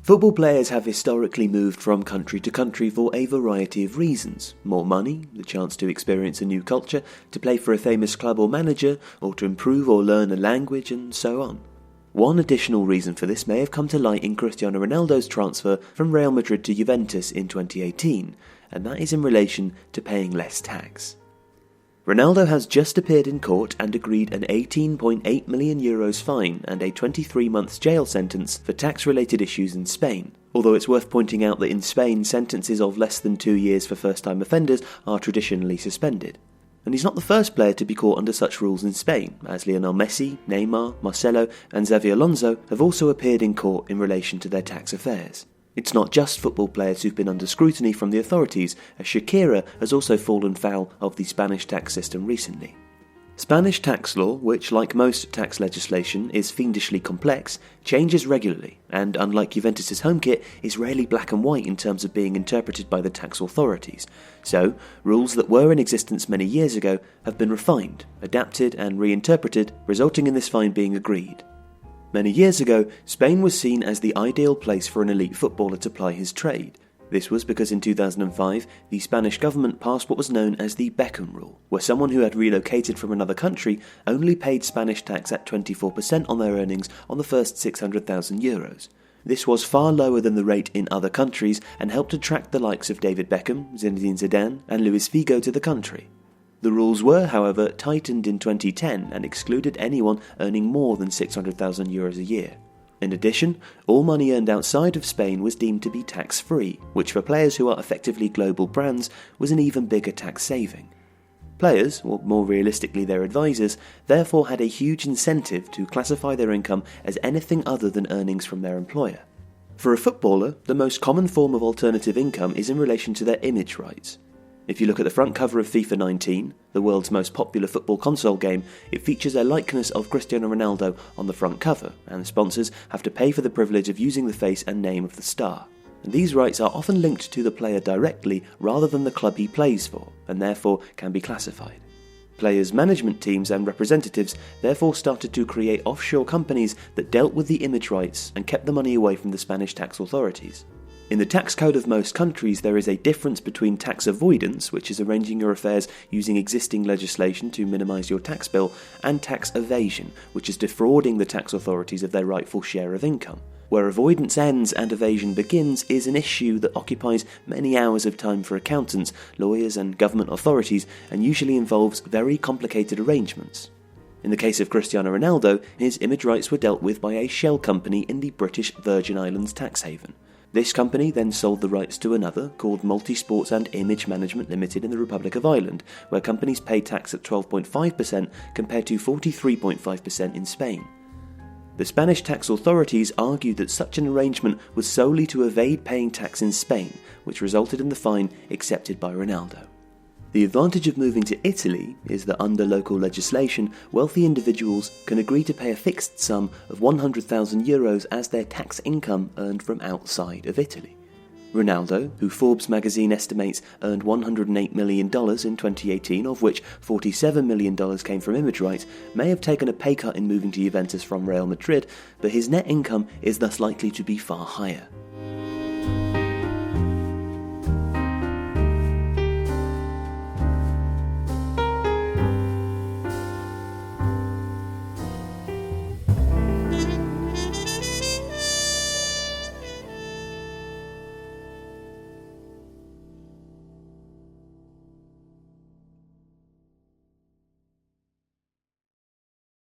Football players have historically moved from country to country for a variety of reasons. More money, the chance to experience a new culture, to play for a famous club or manager, or to improve or learn a language, and so on. One additional reason for this may have come to light in Cristiano Ronaldo's transfer from Real Madrid to Juventus in 2018, and that is in relation to paying less tax. Ronaldo has just appeared in court and agreed an €18.8 million fine and a 23-month jail sentence for tax-related issues in Spain, although it's worth pointing out that in Spain sentences of less than 2 years for first-time offenders are traditionally suspended. And he's not the first player to be caught under such rules in Spain, as Lionel Messi, Neymar, Marcelo and Xabi Alonso have also appeared in court in relation to their tax affairs. It's not just football players who've been under scrutiny from the authorities, as Shakira has also fallen foul of the Spanish tax system recently. Spanish tax law, which like most tax legislation is fiendishly complex, changes regularly, and unlike Juventus's home kit, is rarely black and white in terms of being interpreted by the tax authorities. So, rules that were in existence many years ago have been refined, adapted and reinterpreted, resulting in this fine being agreed. Many years ago, Spain was seen as the ideal place for an elite footballer to ply his trade. This was because in 2005, the Spanish government passed what was known as the Beckham Rule, where someone who had relocated from another country only paid Spanish tax at 24% on their earnings on the first €600,000. This was far lower than the rate in other countries and helped attract the likes of David Beckham, Zinedine Zidane and Luis Figo to the country. The rules were, however, tightened in 2010 and excluded anyone earning more than €600,000 a year. In addition, all money earned outside of Spain was deemed to be tax-free, which for players who are effectively global brands was an even bigger tax saving. Players, or more realistically their advisors, therefore had a huge incentive to classify their income as anything other than earnings from their employer. For a footballer, the most common form of alternative income is in relation to their image rights. If you look at the front cover of FIFA 19, the world's most popular football console game, it features a likeness of Cristiano Ronaldo on the front cover, and sponsors have to pay for the privilege of using the face and name of the star. And these rights are often linked to the player directly rather than the club he plays for, and therefore can be classified. Players' management teams and representatives therefore started to create offshore companies that dealt with the image rights and kept the money away from the Spanish tax authorities. In the tax code of most countries, there is a difference between tax avoidance, which is arranging your affairs using existing legislation to minimise your tax bill, and tax evasion, which is defrauding the tax authorities of their rightful share of income. Where avoidance ends and evasion begins is an issue that occupies many hours of time for accountants, lawyers and government authorities, and usually involves very complicated arrangements. In the case of Cristiano Ronaldo, his image rights were dealt with by a shell company in the British Virgin Islands tax haven. This company then sold the rights to another, called Multisports and Image Management Limited in the Republic of Ireland, where companies pay tax at 12.5% compared to 43.5% in Spain. The Spanish tax authorities argued that such an arrangement was solely to evade paying tax in Spain, which resulted in the fine accepted by Ronaldo. The advantage of moving to Italy is that under local legislation, wealthy individuals can agree to pay a fixed sum of €100,000 as their tax income earned from outside of Italy. Ronaldo, who Forbes magazine estimates earned $108 million in 2018, of which $47 million came from image rights, may have taken a pay cut in moving to Juventus from Real Madrid, but his net income is thus likely to be far higher.